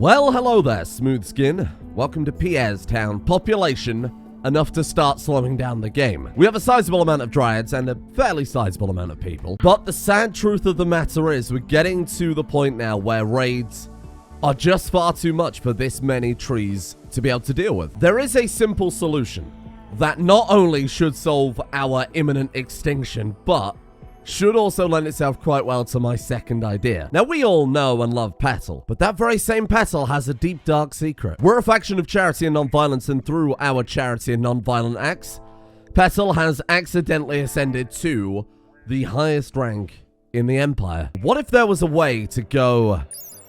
Well, hello there, smooth skin. Welcome to Pierre's town. Population enough to start slowing down the game. We have a sizable amount of dryads and a fairly sizable amount of people. But the sad truth of the matter is we're getting to the point now where raids are just far too much for this many trees to be able to deal with. There is a simple solution that not only should solve our imminent extinction, but should also lend itself quite well to my second idea. Now, we all know and love Petal, but that very same Petal has a deep, dark secret. We're a faction of charity and non-violence, and through our charity and non-violent acts, Petal has accidentally ascended to the highest rank in the Empire. What if there was a way to go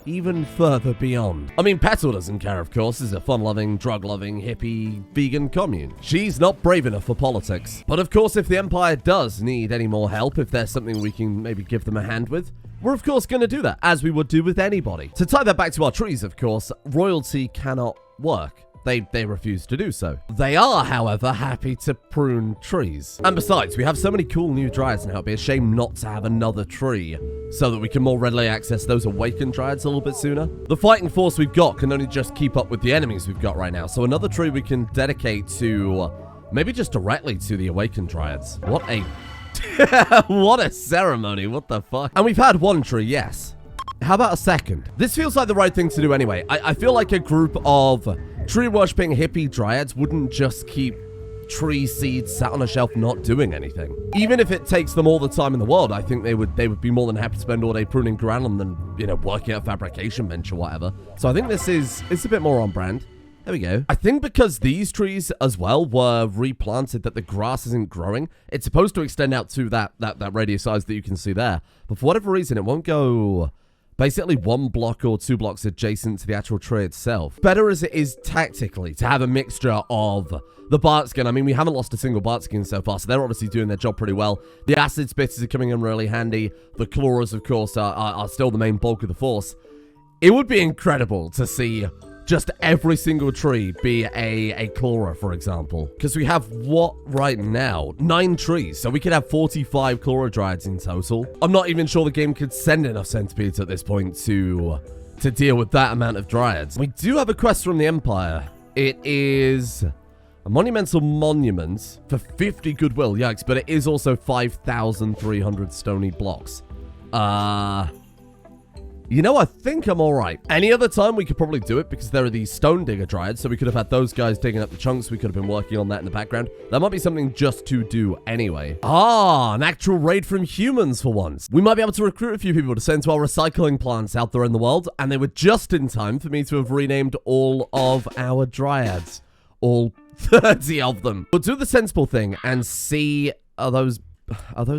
even further beyond? I mean, Petal doesn't care, of course, is a fun-loving, drug-loving, hippie, vegan commune. She's not brave enough for politics. But of course, if the Empire does need any more help, if there's something we can maybe give them a hand with, we're of course going to do that, as we would do with anybody. To tie that back to our trees, of course, royalty cannot work. They refuse to do so. They are, however, happy to prune trees. And besides, we have so many cool new dryads now, it'd be a shame not to have another tree so that we can more readily access those awakened dryads a little bit sooner. The fighting force we've got can only just keep up with the enemies we've got right now, so another tree we can dedicate to, maybe just directly to the awakened dryads. What a... what a ceremony, what the fuck? And we've had one tree, yes. How about a second? This feels like the right thing to do anyway. I feel like a group of tree-worshipping hippie dryads wouldn't just keep tree seeds sat on a shelf not doing anything. Even if it takes them all the time in the world, I think they would be more than happy to spend all day pruning granum than, you know, working at a fabrication bench or whatever. So I think it's a bit more on brand. There we go. I think because these trees as well were replanted that the grass isn't growing, it's supposed to extend out to that radius size that you can see there. But for whatever reason, it won't go basically 1 block or 2 blocks adjacent to the actual tree itself. Better as it is tactically to have a mixture of the bark skin. I mean, we haven't lost a single bark skin so far, so they're obviously doing their job pretty well. The acid spitters are coming in really handy. The chloras, of course, are still the main bulk of the force. It would be incredible to see just every single tree be a chlora, for example. Because we have, what, right now? 9 trees, so we could have 45 chlora dryads in total. I'm not even sure the game could send enough centipedes at this point to deal with that amount of dryads. We do have a quest from the Empire. It is a monumental monument for 50 goodwill, yikes, but it is also 5,300 stony blocks. You know, I think I'm all right. Any other time, we could probably do it because there are these stone digger dryads, so we could have had those guys digging up the chunks. We could have been working on that in the background. That might be something just to do anyway. Ah, an actual raid from humans for once. We might be able to recruit a few people to send to our recycling plants out there in the world, and they were just in time for me to have renamed all of our dryads. All 30 of them. We'll do the sensible thing and see, are those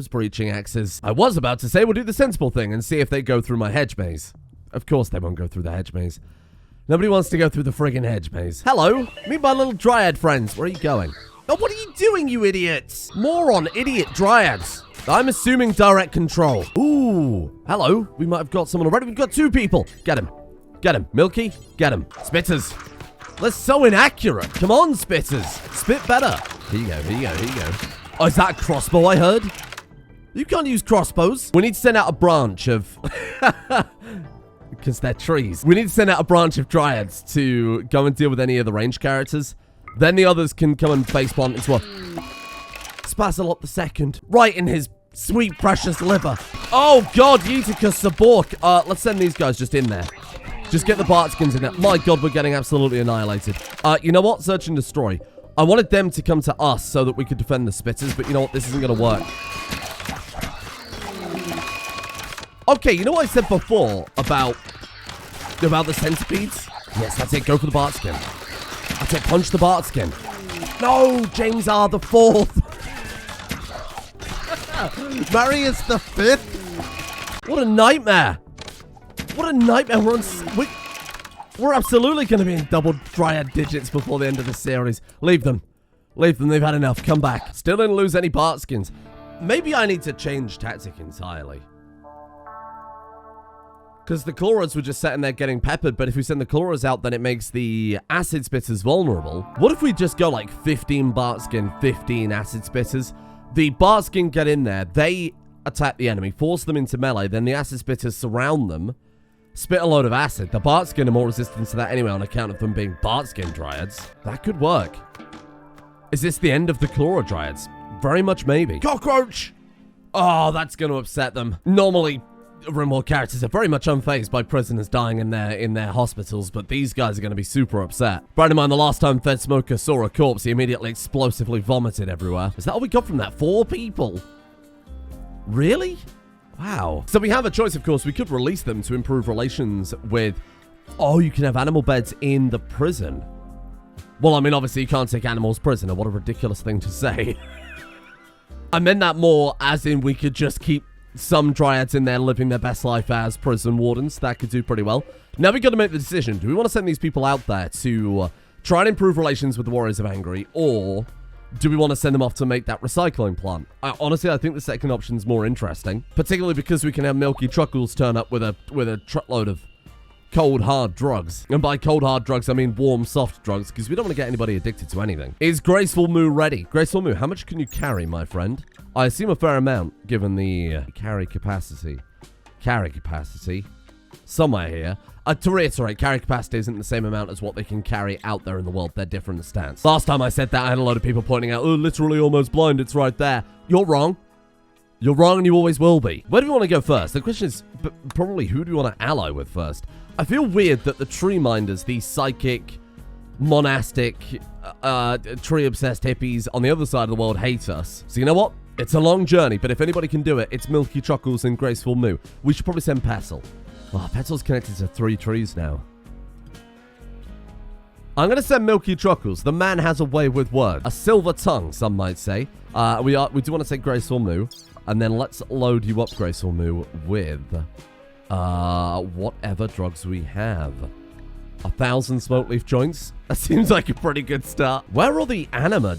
breaching axes? I was about to say we'll do the sensible thing and see if they go through my hedge maze. Of course they won't go through the hedge maze. Nobody wants to go through the friggin' hedge maze. Hello, meet my little dryad friends. Where are you going? Oh, what are you doing, you idiots? Moron, idiot dryads. I'm assuming direct control. Ooh, hello. We might have got someone already. We've got 2 people. Get him. Get him. Milky, get him. Spitters. That's so inaccurate. Come on, spitters. Spit better. Here you go, here you go, here you go. Oh, is that a crossbow I heard? You can't use crossbows. We need to send out a branch of... because they're trees. We need to send out a branch of dryads to go and deal with any of the ranged characters. Then the others can come and face plant as well. Spazzalop the second. Right in his sweet, precious liver. Oh, God, Utica Sabork. Let's send these guys just in there. Just get the Bartskins in there. My God, we're getting absolutely annihilated. You know what? Search and destroy. I wanted them to come to us so that we could defend the spitters, but you know what? This isn't going to work. Okay, you know what I said before about the centipedes? Yes, that's it. Go for the Bartskin. That's it. Punch the Bartskin. No, James R. the 4th. Marius the 5th. What a nightmare. What a nightmare. We're absolutely going to be in double dryad digits before the end of the series. Leave them. Leave them. They've had enough. Come back. Still didn't lose any Bartskins. Maybe I need to change tactic entirely. Because the chloras were just sitting there getting peppered, but if we send the chloras out, then it makes the acid spitters vulnerable. What if we just go like 15 Bartskin, 15 acid spitters? The Bartskin get in there. They attack the enemy, force them into melee. Then the acid spitters surround them. spit a load of acid. The bark skin are more resistant to that anyway on account of them being bark skin dryads. That could work. Is this the end of the chloro dryads? Very much maybe. Cockroach! Oh, that's going to upset them. Normally, Rimworld characters are very much unfazed by prisoners dying in their hospitals, but these guys are going to be super upset. Bear in mind, the last time Fed Smoker saw a corpse, he immediately explosively vomited everywhere. Is that all we got from that? 4 people? Really? Wow. So we have a choice, of course. We could release them to improve relations with... Oh, you can have animal beds in the prison. Well, I mean, obviously, you can't take animals prisoner. What a ridiculous thing to say. I meant that more as in we could just keep some dryads in there living their best life as prison wardens. That could do pretty well. Now we got to make the decision. Do we want to send these people out there to try and improve relations with the Warriors of Angry, or do we want to send them off to make that recycling plant? Honestly, I think the second option is more interesting, particularly because we can have Milky Truckles turn up with a truckload of cold, hard drugs. And by cold, hard drugs, I mean warm, soft drugs, because we don't want to get anybody addicted to anything. Is Graceful Moo ready? Graceful Moo, how much can you carry, my friend? I assume a fair amount, given the carry capacity. Carry capacity. Somewhere here. To reiterate, carry capacity isn't the same amount as what they can carry out there in the world. They're different in stance. Last time I said that, I had a lot of people pointing out, oh, literally almost blind, it's right there. You're wrong. You're wrong and you always will be. Where do we want to go first? The question is probably who do we want to ally with first? I feel weird that the tree minders, these psychic, monastic, tree-obsessed hippies on the other side of the world hate us. So you know what? It's a long journey, but if anybody can do it, it's Milky Truckles and Graceful Moo. We should probably send Petal. Oh, Petal's connected to 3 trees now. I'm going to send Milky Truckles. The man has a way with words. A silver tongue, some might say. We do want to say Graceful Moo. And then let's load you up, Graceful Moo, with whatever drugs we have. 1,000 smoke leaf joints? That seems like a pretty good start. Where are all the anima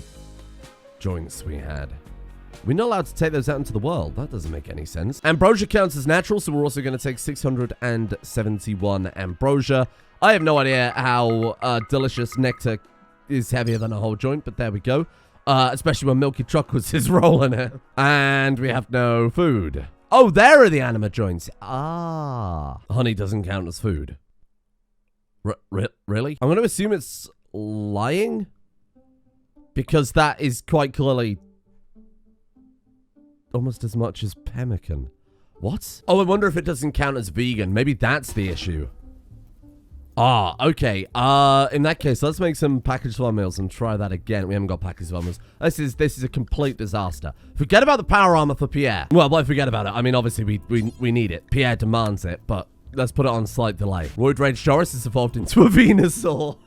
joints we had? We're not allowed to take those out into the world. That doesn't make any sense. Ambrosia counts as natural, so we're also going to take 671 ambrosia. I have no idea how delicious nectar is heavier than a whole joint, but there we go. Especially when Milky Truckles is rolling it. And we have no food. Oh, there are the anima joints. Ah. Honey doesn't count as food. Really? I'm going to assume it's lying. Because that is quite clearly almost as much as pemmican. What? Oh, I wonder if it doesn't count as vegan. Maybe that's the issue. Ah, okay. In that case, let's make some packaged farm meals and try that again. We haven't got packaged farm meals. This is a complete disaster. Forget about the power armor for Pierre. Well, why forget about it? I mean, obviously, we need it. Pierre demands it, but let's put it on slight delay. Roid Rage Doris has evolved into a Venusaur.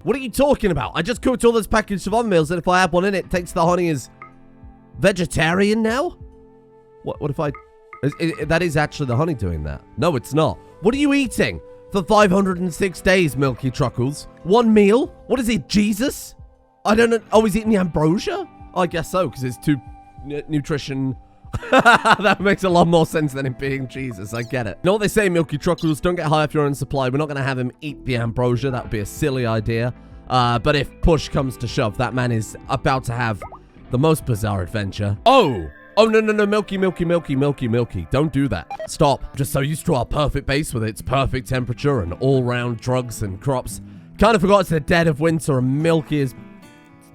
What are you talking about? I just cooked all those packaged farm meals, and if I add one in, it takes the honey as vegetarian now? What if I... that is actually the honey doing that. No, it's not. What are you eating for 506 days, Milky Truckles? 1 meal? What is it, Jesus? I don't know. Oh, he's eating the ambrosia? I guess so, because it's too nutrition. That makes a lot more sense than it being Jesus. I get it. You know what they say, Milky Truckles? Don't get high off your own supply. We're not going to have him eat the ambrosia. That would be a silly idea. But if push comes to shove, that man is about to have the most bizarre adventure. Oh! Oh, no, Milky. Don't do that. Stop. Just so used to our perfect base with its perfect temperature and all-round drugs and crops. Kind of forgot it's the dead of winter and Milky is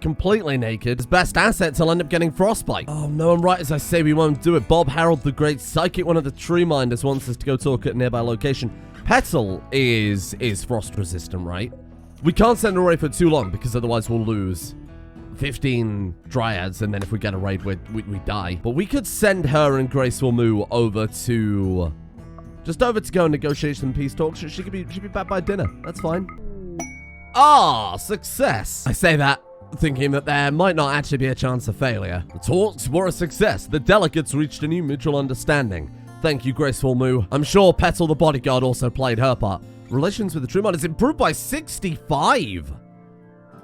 completely naked. His best assets will end up getting frostbite. Oh, no, I'm right as I say we won't do it. Bob Harold, the great psychic, one of the tree minders, wants us to go talk at a nearby location. Petal is frost resistant, right? We can't send her away for too long because otherwise we'll lose 15 dryads, and then if we get a raid, we die. But we could send her and Graceful Moo over to... just over to go and negotiate some peace talks. She could be back by dinner. That's fine. Ah, success. I say that thinking that there might not actually be a chance of failure. The talks were a success. The delegates reached a new mutual understanding. Thank you, Graceful Moo. I'm sure Petal the bodyguard also played her part. Relations with the True Mind has improved by 65.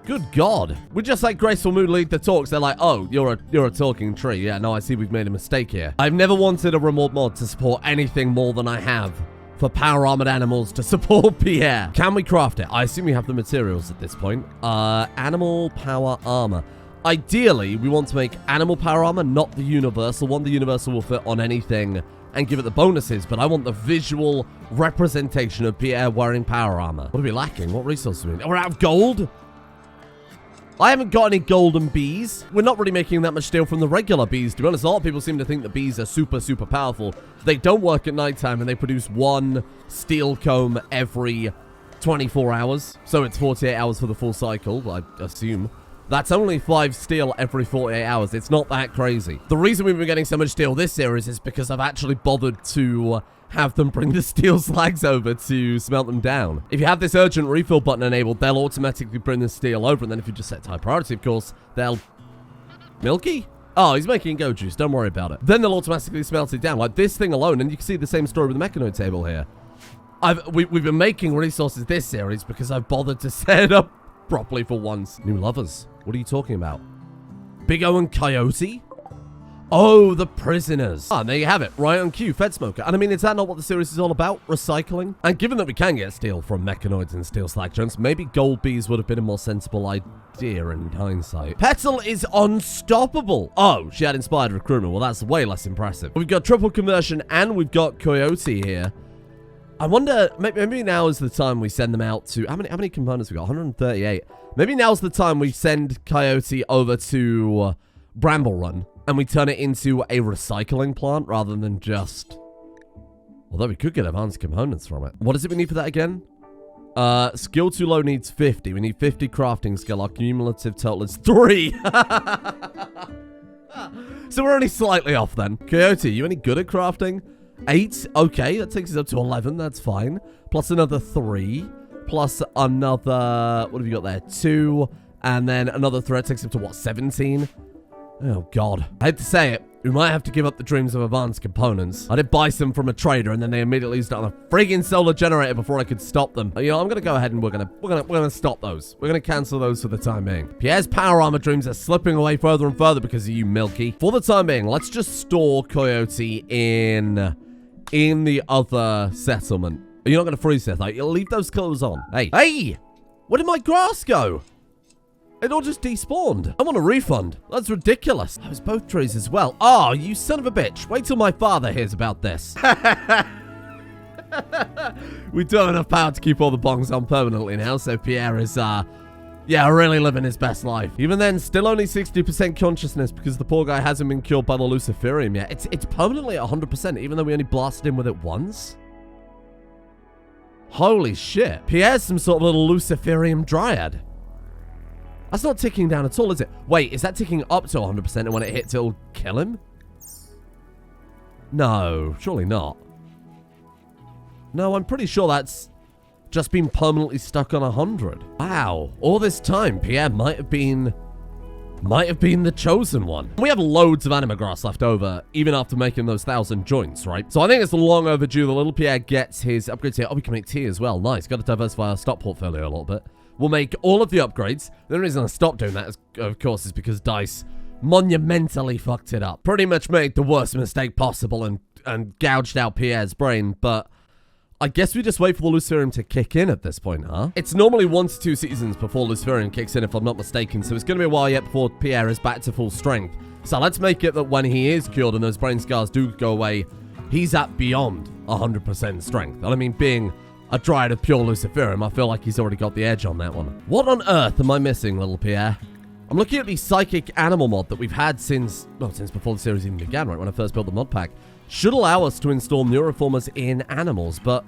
Good God. We just let Graceful Moo lead the talks. They're like, oh, you're a talking tree. Yeah, no, I see we've made a mistake here. I've never wanted a remote mod to support anything more than I have for power armored animals to support Pierre. Can we craft it? I assume we have the materials at this point. Animal power armor. Ideally, we want to make animal power armor, not the universal one. The universal will fit on anything and give it the bonuses, but I want the visual representation of Pierre wearing power armor. What are we lacking? What resources are we? We're out of gold? I haven't got any golden bees. We're not really making that much steel from the regular bees. To be honest, a lot of people seem to think the bees are super, super powerful. They don't work at nighttime, and they produce 1 steel comb every 24 hours. So it's 48 hours for the full cycle, I assume. That's only 5 steel every 48 hours. It's not that crazy. The reason we've been getting so much steel this series is because I've actually bothered to have them bring the steel slags over to smelt them down. If you have this urgent refill button enabled, they'll automatically bring the steel over, and then if you just set high priority, of course, they'll... Milky? Oh, he's making go juice. Don't worry about it. Then they'll automatically smelt it down. Like this thing alone, and you can see the same story with the mechanoid table here. We've been making resources this series because I've bothered to set it up properly for once. New lovers. What are you talking about? Big O and Coyote? Oh, the prisoners. Ah, there you have it. Right on cue, Fed Smoker. And I mean, is that not what the series is all about? Recycling? And given that we can get steel from mechanoids and steel slag chunks, maybe gold bees would have been a more sensible idea in hindsight. Petal is unstoppable. Oh, she had inspired recruitment. Well, that's way less impressive. We've got triple conversion and we've got Coyote here. I wonder, maybe now is the time we send them out to... How many components we got? 138. Maybe now's the time we send Coyote over to Bramble Run. And we turn it into a recycling plant rather than just... Although we could get advanced components from it. What is it we need for that again? Skill too low needs 50. We need 50 crafting skill. Our cumulative total is 3. So we're only slightly off then. Coyote, you any good at crafting? 8. Okay, that takes us up to 11. That's fine. Plus another 3. Plus another... What have you got there? 2. And then another 3. That takes us up to what? 17? Oh, God. I hate to say it. We might have to give up the dreams of advanced components. I did buy some from a trader, and then they immediately used it on a friggin' solar generator before I could stop them. You know, I'm gonna go ahead and we're gonna stop those. We're gonna cancel those for the time being. Pierre's power armor dreams are slipping away further and further because of you, Milky. For the time being, let's just store Coyote in the other settlement. You're not gonna freeze it, like, you'll leave those clothes on. Hey! Where did my grass go? It all just despawned. I want a refund. That's ridiculous. I was both trees as well. Oh, you son of a bitch. Wait till my father hears about this. We don't have enough power to keep all the bongs on permanently now, so Pierre is, yeah, really living his best life. Even then, still only 60% consciousness because the poor guy hasn't been killed by the Luciferium yet. It's permanently at 100%, even though we only blasted him with it once. Holy shit. Pierre's some sort of little Luciferium Dryad. That's not ticking down at all, is it? Wait, is that ticking up to 100% and when it hits, it'll kill him? No, surely not. No, I'm pretty sure that's just been permanently stuck on 100. Wow. All this time, Pierre might have been the chosen one. We have loads of anima grass left over, even after making those 1,000 joints, right? So I think it's long overdue. The little Pierre gets his upgrades here. Oh, we can make tea as well. Nice. Got to diversify our stock portfolio a little bit. We'll make all of the upgrades. The only reason I stopped doing that, of course, is because DICE monumentally fucked it up. Pretty much made the worst mistake possible and gouged out Pierre's brain, but I guess we just wait for the Luciferium to kick in at this point, huh? It's normally 1 to 2 seasons before Luciferium kicks in, if I'm not mistaken, so it's going to be a while yet before Pierre is back to full strength. So let's make it that when he is cured and those brain scars do go away, he's at beyond 100% strength. And I mean, being a Dryad of pure Luciferium, I feel like he's already got the edge on that one. What on earth am I missing, little Pierre? I'm looking at the psychic animal mod that we've had since before the series even began, right, when I first built the mod pack. Should allow us to install neuroformers in animals, but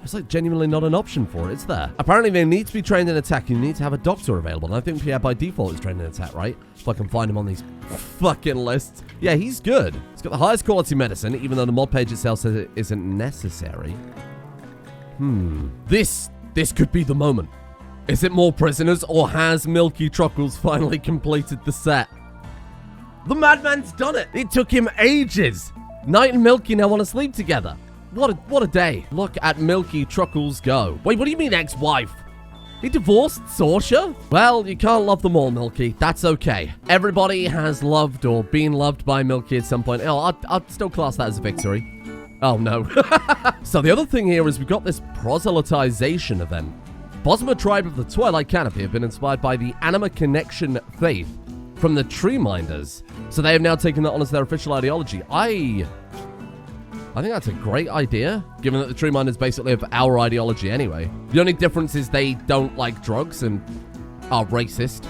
it's like genuinely not an option for it, is there? Apparently they need to be trained in attack, you need to have a doctor available, and I think Pierre by default is trained in attack, right? If I can find him on these fucking lists. Yeah, he's good. He's got the highest quality medicine, even though the mod page itself says it isn't necessary. This could be the moment. Is it more prisoners, or has Milky Truckles finally completed the set? The madman's done it! It took him ages! Night and Milky now want to sleep together. What a day. Look at Milky Truckles go. Wait, what do you mean ex-wife? He divorced Sorsha? Well, you can't love them all, Milky. That's okay. Everybody has loved or been loved by Milky at some point. Oh, I'd still class that as a victory. Oh, no. So the other thing here is we've got this proselytization event. Bosma tribe of the Twilight Canopy have been inspired by the Anima Connection faith from the Tree Minders. So they have now taken that on as their official ideology. I think that's a great idea, given that the tree minders basically have our ideology anyway. The only difference is they don't like drugs and are racist.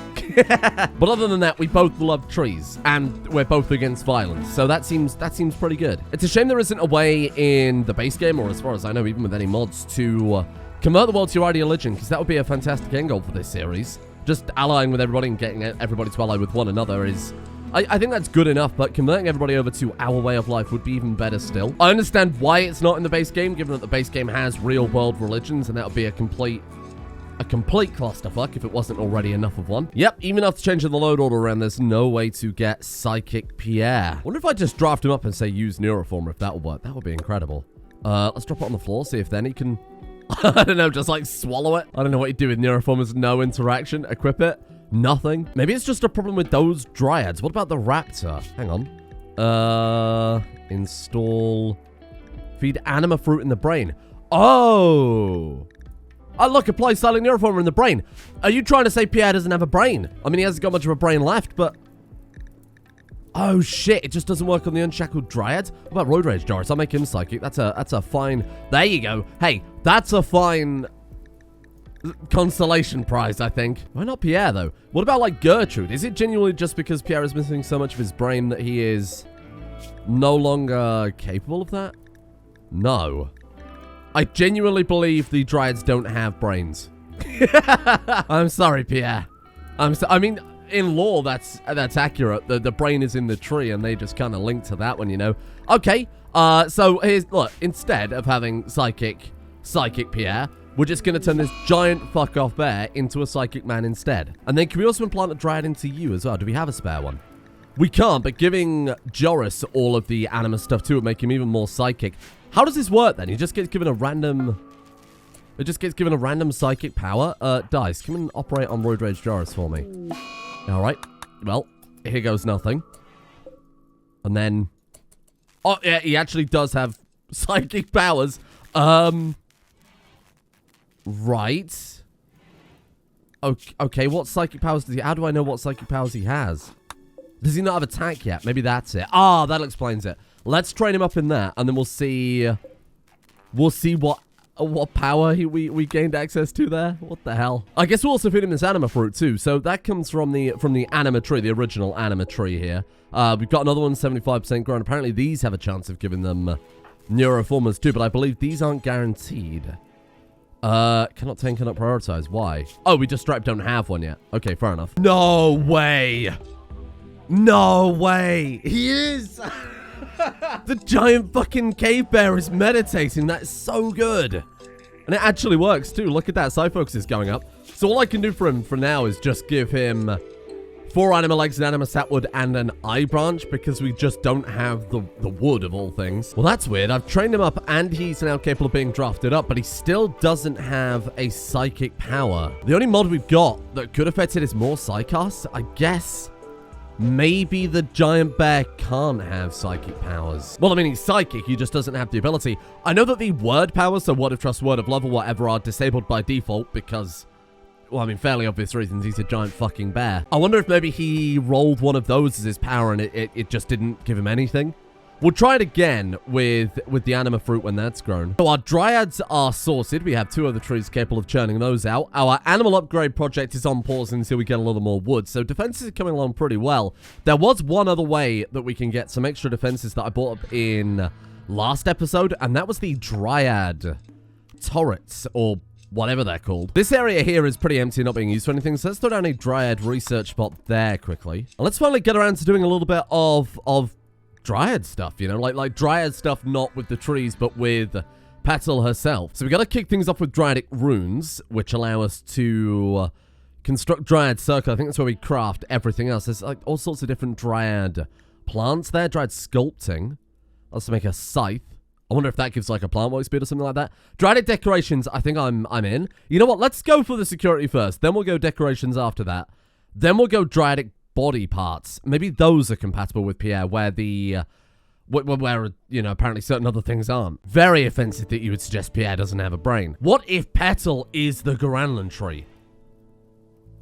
But other than that, we both love trees, and we're both against violence, so that seems pretty good. It's a shame there isn't a way in the base game, or as far as I know, even with any mods, to convert the world to your ideology, because that would be a fantastic end goal for this series. Just allying with everybody and getting everybody to ally with one another is... I think that's good enough, but converting everybody over to our way of life would be even better still. I understand why it's not in the base game, given that the base game has real-world religions, and that would be a complete clusterfuck if it wasn't already enough of one. Yep, even after changing the load order around, there's no way to get Psychic Pierre. Wonder if I just draft him up and say use Neuroformer, if that would work. That would be incredible. Let's drop it on the floor, see if then he can... I don't know, just like swallow it. I don't know what you do with Neuroformers. No interaction. Equip it. Nothing. Maybe it's just a problem with those Dryads. What about the Raptor? Hang on. Install. Feed anima fruit in the brain. Oh! Oh, look, apply Silent Neuroformer in the brain. Are you trying to say Pierre doesn't have a brain? I mean, he hasn't got much of a brain left, but... Oh, shit. It just doesn't work on the Unshackled Dryad? What about Road Rage Doris? I'll make him psychic. That's a fine... There you go. Hey, that's a fine... consolation prize, I think. Why not Pierre, though? What about, like, Gertrude? Is it genuinely just because Pierre is missing so much of his brain that he is no longer capable of that? No. I genuinely believe the Dryads don't have brains. I'm sorry, Pierre. I mean, in lore, that's accurate. The brain is in the tree, and they just kind of link to that one, you know. Okay, so here's... Look, instead of having Psychic Pierre... We're just going to turn this giant fuck-off bear into a psychic man instead. And then can we also implant a Dryad into you as well? Do we have a spare one? We can't, but giving Joris all of the anima stuff too would make him even more psychic. How does this work then? He just gets given a random... It just gets given a random psychic power? Dice, come and operate on Road Rage Joris for me. Alright. Well, here goes nothing. And then... Oh, yeah, he actually does have psychic powers. Right. Okay, what psychic powers does he... How do I know what psychic powers he has? Does he not have attack yet? Maybe that's it. Ah, that explains it. Let's train him up in that, and then we'll see... We'll see what power we gained access to there. What the hell? I guess we'll also feed him this anima fruit, too. So that comes from the anima tree, the original anima tree here. We've got another one, 75% grown. Apparently, these have a chance of giving them neuroformers, too, but I believe these aren't guaranteed. Cannot take, cannot prioritize. Why? Oh, we just straight don't have one yet. Okay, fair enough. No way. No way. He is. The giant fucking cave bear is meditating. That is so good. And it actually works too. Look at that. Side focus is going up. So all I can do for him for now is just give him 4 anima legs, an anima sapwood, and an eye branch, because we just don't have the wood of all things. Well, that's weird. I've trained him up, and he's now capable of being drafted up, but he still doesn't have a psychic power. The only mod we've got that could affect it is more psychos. I guess maybe the giant bear can't have psychic powers. Well, I mean, he's psychic. He just doesn't have the ability. I know that the word powers, so word of trust, word of love, or whatever, are disabled by default because... Well, I mean, fairly obvious reasons. He's a giant fucking bear. I wonder if maybe he rolled one of those as his power and it just didn't give him anything. We'll try it again with the anima fruit when that's grown. So our Dryads are sorted. We have 2 other trees capable of churning those out. Our animal upgrade project is on pause until we get a little more wood. So defenses are coming along pretty well. There was one other way that we can get some extra defenses that I brought up in last episode, and that was the Dryad turrets, or whatever they're called. This area here is pretty empty, not being used for anything, so let's throw down a Dryad research spot there quickly. And let's finally get around to doing a little bit of Dryad stuff, you know, like Dryad stuff, not with the trees, but with Petal herself. So we got to kick things off with Dryadic runes, which allow us to construct Dryad circle. I think that's where we craft everything else. There's like all sorts of different Dryad plants there. Dryad sculpting. Let's make a scythe. I wonder if that gives like a plant walk speed or something like that. Dryadic decorations, I think I'm in. You know what? Let's go for the security first. Then we'll go decorations after that. Then we'll go Dryadic body parts. Maybe those are compatible with Pierre, where the... where, you know, apparently certain other things aren't. Very offensive that you would suggest Pierre doesn't have a brain. What if Petal is the Garanlan tree?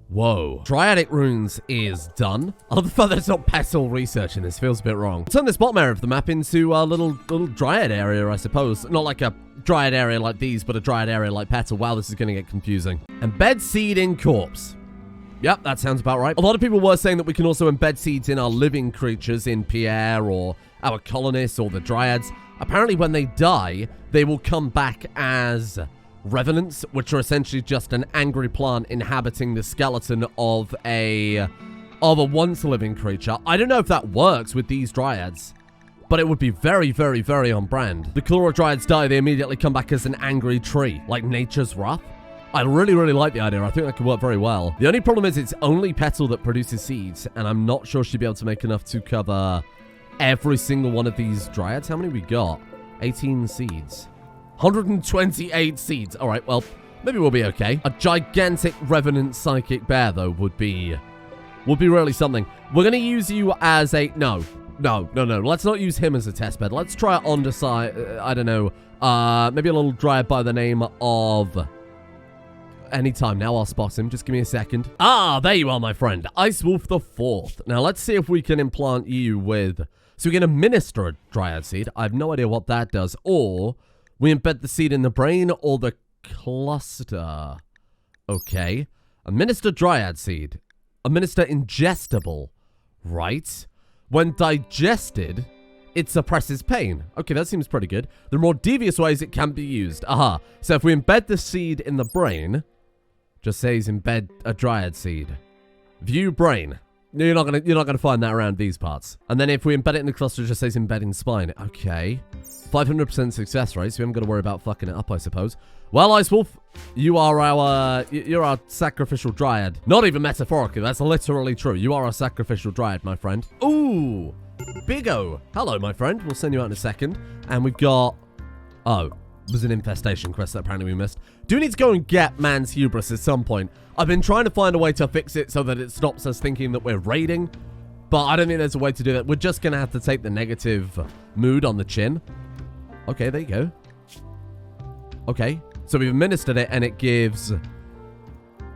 Whoa. Dryadic runes is done. I love the fact that it's not Petal researching this. Feels a bit wrong. Turn this bottom area of the map into a little Dryad area, I suppose. Not like a Dryad area like these, but a Dryad area like Petal. Wow, this is going to get confusing. Embed seed in corpse. Yep, that sounds about right. A lot of people were saying that we can also embed seeds in our living creatures, in Pierre or our colonists or the Dryads. Apparently, when they die, they will come back as revenants, which are essentially just an angry plant inhabiting the skeleton of a once living creature. I don't know if that works with these Dryads, but it would be very, very, very on brand. The Chloro Dryads die, they immediately come back as an angry tree, like nature's wrath. I really, really like the idea. I think that could work very well. The only problem is it's only Petal that produces seeds, and I'm not sure she'd be able to make enough to cover every single one of these Dryads. How many we got? 18 seeds. 128 seeds. All right, well, maybe we'll be okay. A gigantic revenant psychic bear, though, would be really something. We're going to use you as a... No. Let's not use him as a test bed. Let's try it on the side. I don't know. Maybe a little Dryad by the name of... Anytime now, I'll spot him. Just give me a second. Ah, there you are, my friend. Ice Wolf the 4th. Now, let's see if we can implant you with... So we can administer a Dryad seed. I have no idea what that does. Or we embed the seed in the brain or the cluster. Okay. Administer Dryad seed. Administer ingestible. Right. When digested, it suppresses pain. Okay, that seems pretty good. There are more devious ways it can be used. Aha. So if we embed the seed in the brain... Just says embed a Dryad seed. View brain. You're not gonna find that around these parts. And then if we embed it in the cluster, it just says embed in spine. Okay. 500% success rate, so we haven't got to worry about fucking it up, I suppose. Well, Ice Wolf, you're our sacrificial Dryad. Not even metaphorically, that's literally true. You are our sacrificial Dryad, my friend. Ooh, Big O. Hello, my friend. We'll send you out in a second. And we've got... Oh, there's an infestation quest that apparently we missed. Do we need to go and get man's hubris at some point? I've been trying to find a way to fix it so that it stops us thinking that we're raiding, but I don't think there's a way to do that. We're just going to have to take the negative mood on the chin. Okay, there you go. Okay, so we've administered it and it gives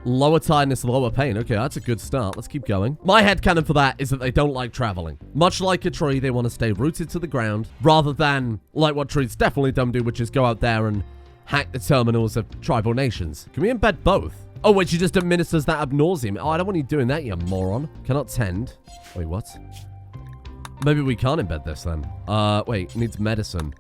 lower tiredness, lower pain. Okay, that's a good start. Let's keep going. My headcanon for that is that they don't like traveling. Much like a tree, they want to stay rooted to the ground rather than like what trees definitely don't do, which is go out there and hack the terminals of tribal nations. Can we embed both? Oh, wait, she just administers that ab nauseam. Oh, I don't want you doing that, you moron. Cannot tend. Wait, what? Maybe we can't embed this then. Wait, needs medicine.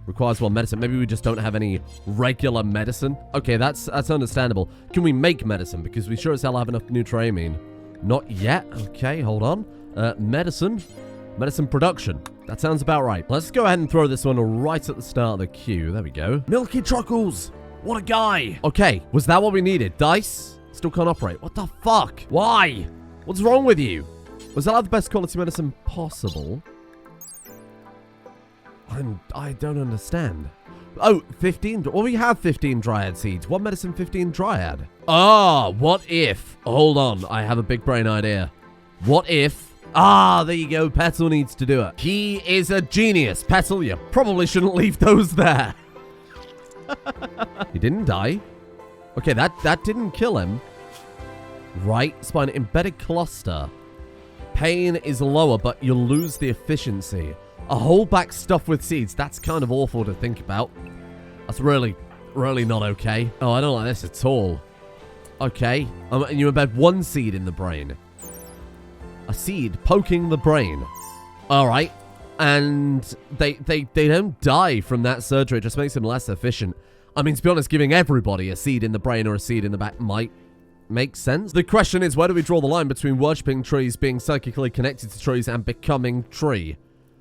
Requires one medicine. Maybe we just don't have any regular medicine. Okay, that's understandable. Can we make medicine? Because we sure as hell have enough nutramine. Not yet. Okay, hold on. Medicine. Medicine production. That sounds about right. Let's go ahead and throw this one right at the start of the queue. There we go. Milky Truckles. What a guy. Okay, was that what we needed? Dice? Still can't operate. What the fuck? Why? What's wrong with you? Was that the best quality medicine possible? I don't understand. Oh, 15. Well, we have 15 Dryad seeds. One medicine, 15 Dryad. Ah, what if? Hold on. I have a big brain idea. What if... Ah, there you go. Petal needs to do it. He is a genius. Petal, you probably shouldn't leave those there. He didn't die. Okay, that didn't kill him. Right. Spine embedded cluster. Pain is lower, but you'll lose the efficiency. A whole back stuffed with seeds. That's kind of awful to think about. That's really, really not okay. Oh, I don't like this at all. Okay. And you embed one seed in the brain. A seed poking the brain. All right. And they don't die from that surgery. It just makes them less efficient. I mean, to be honest, giving everybody a seed in the brain or a seed in the back might make sense. The question is, where do we draw the line between worshipping trees, being psychically connected to trees, and becoming tree?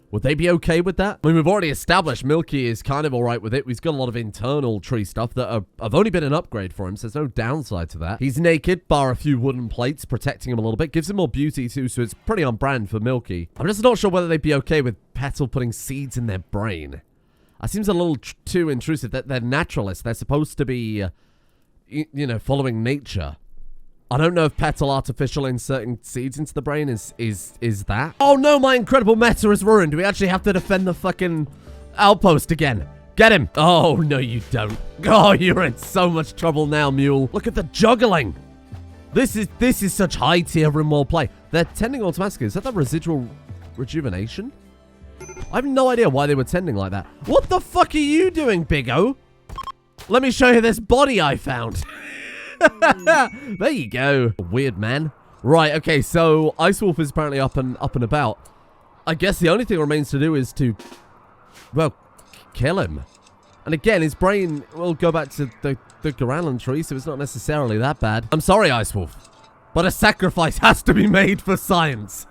Would they be okay with that? I mean, we've already established Milky is kind of all right with it. He's got a lot of internal tree stuff that have only been an upgrade for him, so there's no downside to that. He's naked, bar a few wooden plates, protecting him a little bit. Gives him more beauty, too, so it's pretty on brand for Milky. I'm just not sure whether they'd be okay with Petal putting seeds in their brain. That seems a little too intrusive. They're naturalists. They're supposed to be, you know, following nature. I don't know if Petal artificial inserting seeds into the brain is that. Oh no, my incredible meta is ruined. We actually have to defend the fucking outpost again. Get him. Oh, no, you don't. Oh, you're in so much trouble now, Mule. Look at the juggling. This is such high tier Rimworld play. They're tending automatically. Is that the residual rejuvenation? I have no idea why they were tending like that. What the fuck are you doing, Big O? Let me show you this body I found. There you go. Weird man. Right, okay, so Ice Wolf is apparently up and about. I guess the only thing remains to do is to, well, kill him. And again, his brain will go back to the Garanlan tree, so it's not necessarily that bad. I'm sorry, Ice Wolf, but a sacrifice has to be made for science.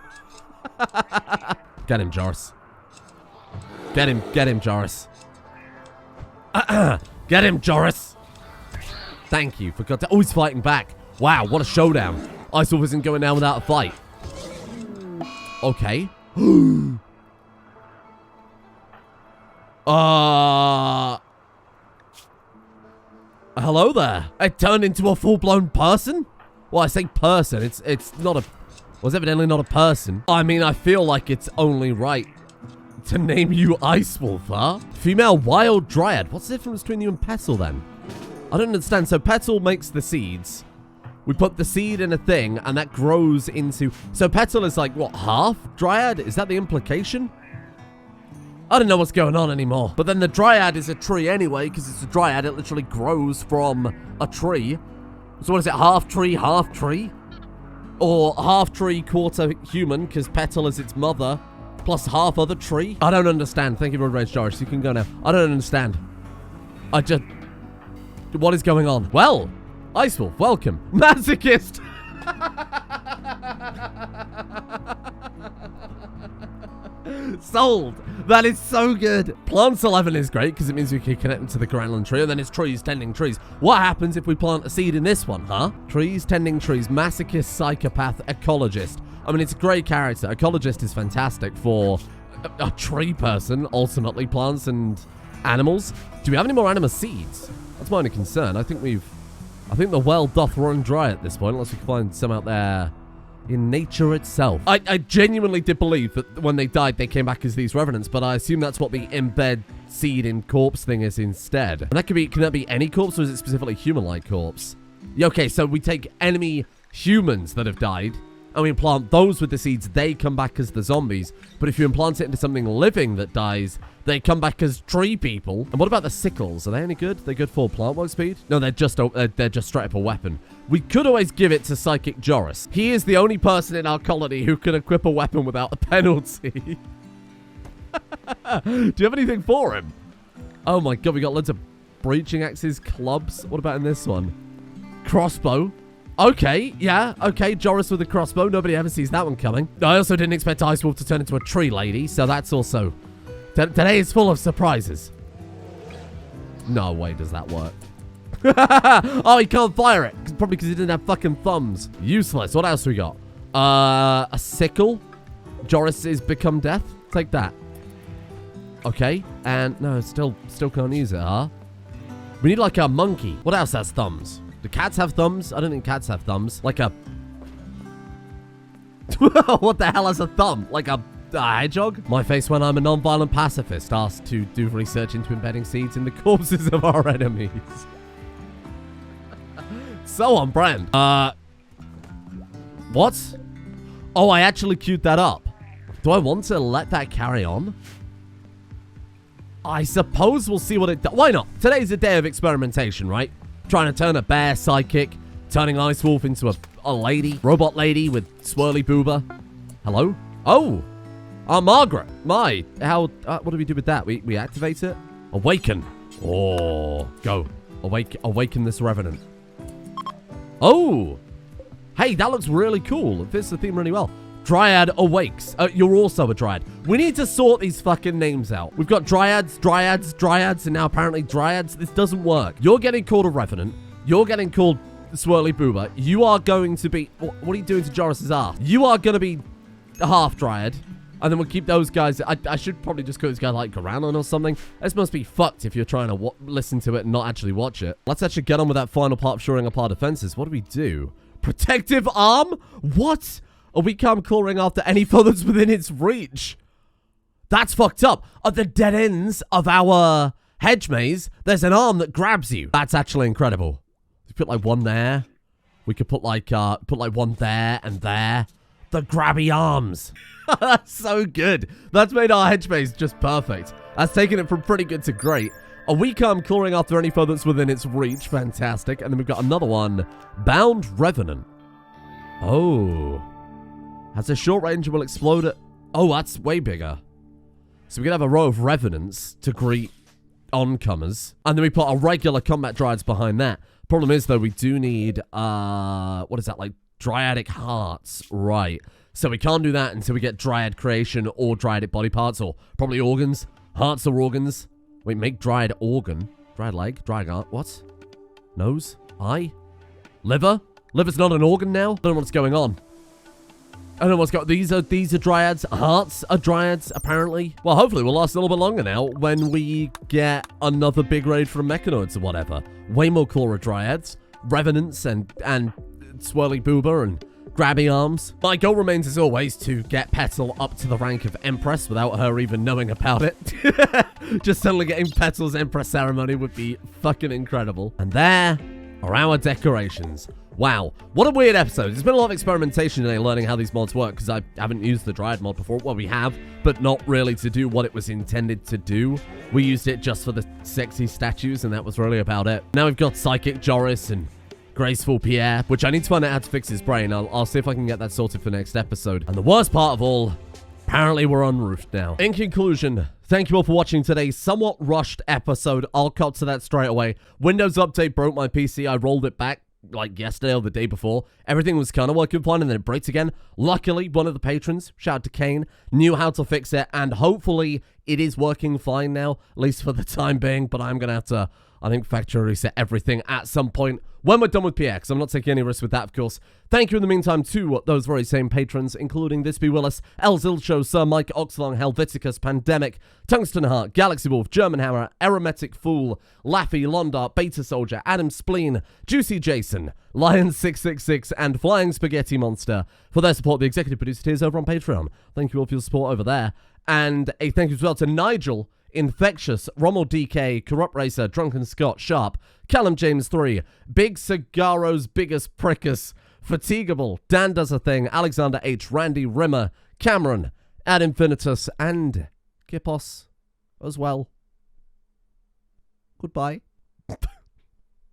Get him, Joris. Get him, Joris. Get him, Joris. Thank you for God. Oh, he's fighting back. Wow, what a showdown. Ice Wolf isn't going down without a fight. Okay. Hello there. It turned into a full-blown person? Well, I say person. It's not a... Was evidently not a person. I mean, I feel like it's only right to name you Ice Wolf, huh? Female wild dryad. What's the difference between you and Petal, then? I don't understand. So Petal makes the seeds. We put the seed in a thing, and that grows into... So Petal is like, what, half dryad? Is that the implication? I don't know what's going on anymore. But then the dryad is a tree anyway, because it's a dryad. It literally grows from a tree. So what is it, half tree, half tree? Or half tree, quarter human, because Petal is its mother, plus half other tree? I don't understand. Thank you for Rage Joris. You can go now. I don't understand. What is going on? Well... Ice Wolf, welcome. Masochist! Sold! That is so good! Plants 11 is great because it means we can connect them to the Garanlan tree, and then it's trees tending trees. What happens if we plant a seed in this one, huh? Trees tending trees, masochist, psychopath, ecologist. I mean, it's a great character. Ecologist is fantastic for a tree person, ultimately, plants and animals. Do we have any more anima seeds? That's my only concern. I think the well doth run dry at this point, unless we can find some out there in nature itself. I genuinely did believe that when they died, they came back as these revenants, but I assume that's what the embed seed in corpse thing is instead. And that can that be any corpse, or is it specifically human-like corpse? Yeah, okay, so we take enemy humans that have died, and we implant those with the seeds, they come back as the zombies. But if you implant it into something living that dies, they come back as tree people. And what about the sickles? Are they any good? They're good for plant work speed? No, they're just straight up a weapon. We could always give it to Psychic Joris. He is the only person in our colony who can equip a weapon without a penalty. Do you have anything for him? Oh my god, we got loads of breaching axes, clubs. What about in this one? Crossbow. Okay, yeah, okay, Joris with a crossbow. Nobody ever sees that one coming. I also didn't expect Ice Wolf to turn into a tree lady, so that's also... Today is full of surprises. No way does that work. Oh, he can't fire it. Probably because he didn't have fucking thumbs. Useless. What else we got? A sickle. Joris is become death. Take that. Okay, and no, still can't use it, huh? We need like a monkey. What else has thumbs? Do cats have thumbs? I don't think cats have thumbs. Like a... What the hell has a thumb? Like a hedgehog? My face when I'm a non-violent pacifist asked to do research into embedding seeds in the corpses of our enemies. So on brand. What? Oh, I actually queued that up. Do I want to let that carry on? I suppose we'll see what it does. Why not? Today's a day of experimentation, right? Trying to turn a bear psychic, turning Ice Wolf into a lady, robot lady with swirly booba. Hello? Oh, Margaret. My, how? What do we do with that? We activate it. Awaken. Oh, go. Awaken this revenant. Oh, hey, that looks really cool. It fits the theme really well. Dryad awakes. You're also a dryad. We need to sort these fucking names out. We've got dryads, and now apparently dryads. This doesn't work. You're getting called a revenant. You're getting called swirly booba. You are going to be... What are you doing to Joris's ass? You are going to be a half dryad. And then we'll keep those guys... I should probably just call this guy like Garanlan or something. This must be fucked if you're trying to listen to it and not actually watch it. Let's actually get on with that final part of shoring up our defenses. What do we do? Protective arm? What? A weak arm clawing after any foe that's within its reach. That's fucked up. At the dead ends of our hedge maze, there's an arm that grabs you. That's actually incredible. You put like one there, We could put like one there and there. The grabby arms. That's so good. That's made our hedge base just perfect. That's taken it from pretty good to great. A weak arm clawing after any foe that's within its reach. Fantastic. And then we've got another one. Bound Revenant. Oh. Has a short range and will explode at... Oh, that's way bigger. So we could have a row of Revenants to greet oncomers. And then we put our regular combat Dryads behind that. Problem is, though, we do need, what is that, like, Dryadic Hearts. Right. So we can't do that until we get Dryad Creation or Dryadic Body Parts, or probably organs. Hearts or organs. Wait, make Dryad Organ. Dryad Leg. Dryad Heart. What? Nose? Eye? Liver? Liver's not an organ now? I don't know what's going on. I don't know what's going on. These are Dryads. Hearts are Dryads, apparently. Well, hopefully we'll last a little bit longer now when we get another big raid from Mechanoids or whatever. Way more Cora Dryads, Revenants, and Swirly Booba, and Grabby Arms. My goal remains, as always, to get Petal up to the rank of Empress without her even knowing about it. Just suddenly getting Petal's Empress ceremony would be fucking incredible. And there are our decorations. Wow, what a weird episode. There's been a lot of experimentation today learning how these mods work, because I haven't used the Dryad mod before. Well, we have, but not really to do what it was intended to do. We used it just for the sexy statues, and that was really about it. Now we've got Psychic Joris and Graceful Pierre, which I need to find out how to fix his brain. I'll see if I can get that sorted for next episode. And the worst part of all, apparently we're unroofed now. In conclusion, thank you all for watching today's somewhat rushed episode. I'll cut to that straight away. Windows update broke my PC. I rolled it back like yesterday or the day before. Everything was kind of working fine, and then it breaks again. Luckily, one of the patrons, shout out to Kane, knew how to fix it, and hopefully it is working fine now, at least for the time being. But I'm gonna have to, I think, factory reset everything at some point when we're done with Pierre, because I'm not taking any risks with that, of course. Thank you in the meantime to those very same patrons, including This Be Willis, El Zilcho, Sir Mike, Oxlong, Helveticus, Pandemic, Tungsten Heart, Galaxy Wolf, German Hammer, Aromatic Fool, Laffy, Londart, Beta Soldier, Adam Spleen, Juicy Jason, Lion666, and Flying Spaghetti Monster for their support. The executive producer tiers over on Patreon. Thank you all for your support over there. And a thank you as well to Nigel, Infectious, Rommel DK, Corrupt Racer, Drunken Scott, Sharp, Callum James 3, Big Cigarro's Biggest Prickus, Fatigable, Dan Does a Thing, Alexander H, Randy Rimmer, Cameron, Ad Infinitus, and Kipos as well. Goodbye.